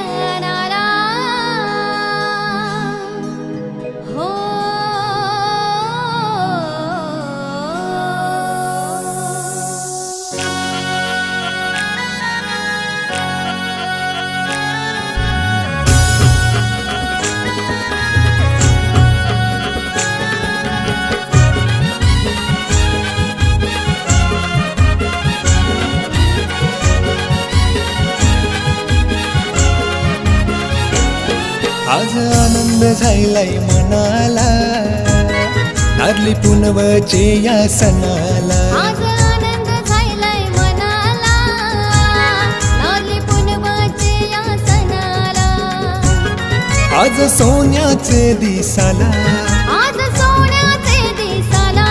सणाला हो आज आनंद झालाय मनाला नारली पुनवचे या सणाला आज आनंद झालाय मनाला नारली पुनवचे या सणाला आज सोन्याचे दिसाला आज सोन्याचे दिसाला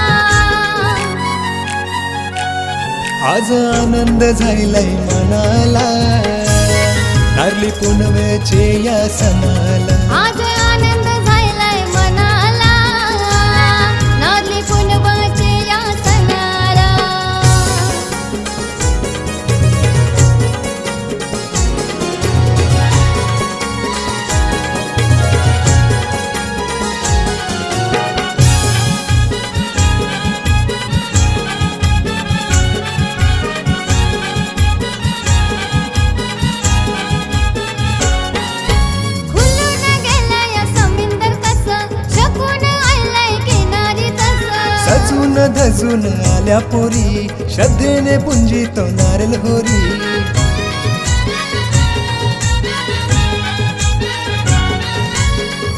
आज आनंद झालाय मनाला नारली पुनवचे या सणाला आज आनंद झालाय मनाला नारली पुनवचे या सणाला खुलून गेलाय समुंदर कसं शकून आलाय किनारी तसं सजून धजून आल्या पोरी श्रद्धेने पुंजितो नारळ होरी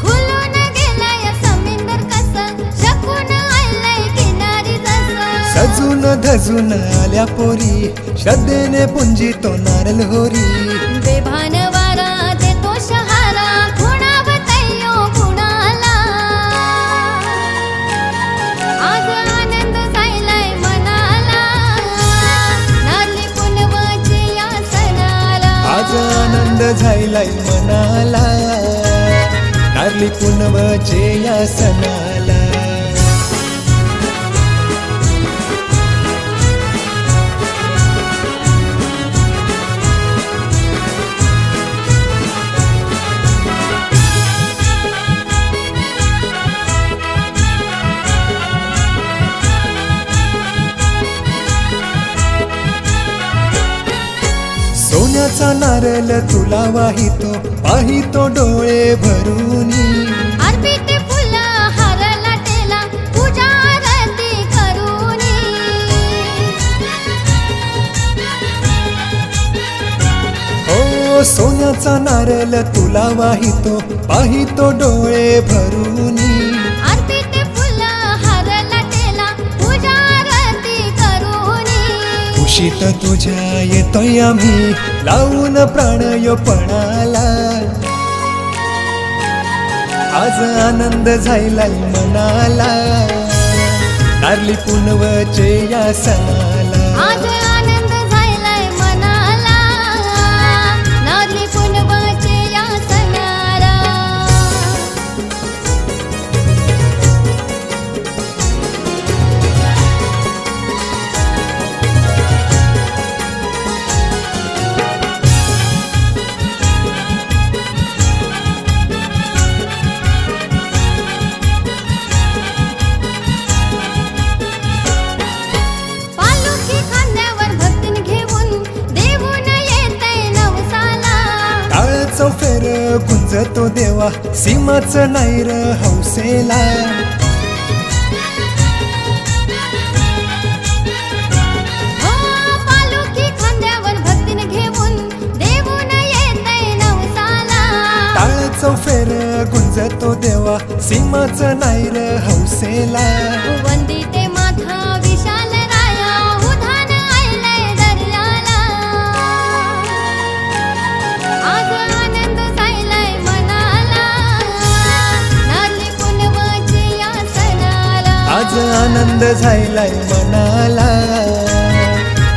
खुलून गेलाय समुंदर कसं शकून आलाय किनारी तसं सजून धजून आल्या पोरी श्रद्धेने पुंजितो नारळ होरी बेभान वारा देतो शहारा खुणावतयो कुणाला आज आनंद झालाय मनाला नारली पुनवचे या सणाला आज आनंद झालाय मनाला नारली पुनवचे या सणाला सोन्याचा नारळ तुला वाहितो डोळे भरूनी अर्पित फुला हार लाटेला पूजा आरती करूनी हो सोन्याचा नारळ तुला वाहितो डोळे भरूनी अर्पित फुला हार लाटेला पूजा आरती करूनी खुशीत तुझ्या येतोय आम्ही लावून प्राणयोपणाला आज आनंद झालाय मनाला नारली पुनवचे या सणाला आज आनंद झालाय मनाला नारली पुनवचे या सणाला पालखी खांद्यावर भक्तीन घेऊन देऊन येतय नवसाला टाळ चौफेर गुंजतो देवा सीमाच नाही र हौसेला हो पालखी खांद्यावर भक्तीन घेऊन देऊन येतय नवसाला टाळ चौफेर गुंजतो देवा सीमाच नाही र हौसेला वंदिते माथा विशाल राया उधान आयलय दर्याला आज आनंद झालाय मनाला नारली पुनवचे या सणाला आज आनंद झालाय मनाला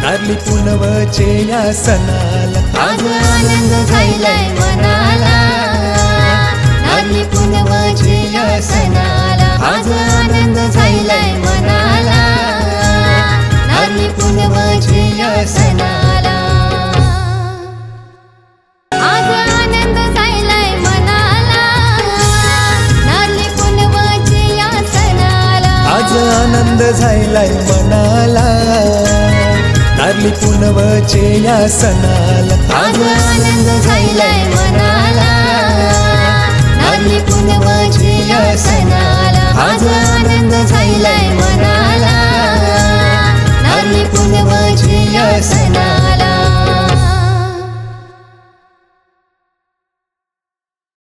नारली पुनवचे या सणाला आज आनंद झालाय मनाला नारली पुनवचे या सणाला आज आनंद झालाय मनाला नारली पुनवचे या सणाला आज आनंद झालाय मनाला नारली पुनवचे या सणाला आज आनंद झालाय मनाला नारली पुनवची या सणाला आज आनंद झालाय मनाला नारली पुनवची या सणाला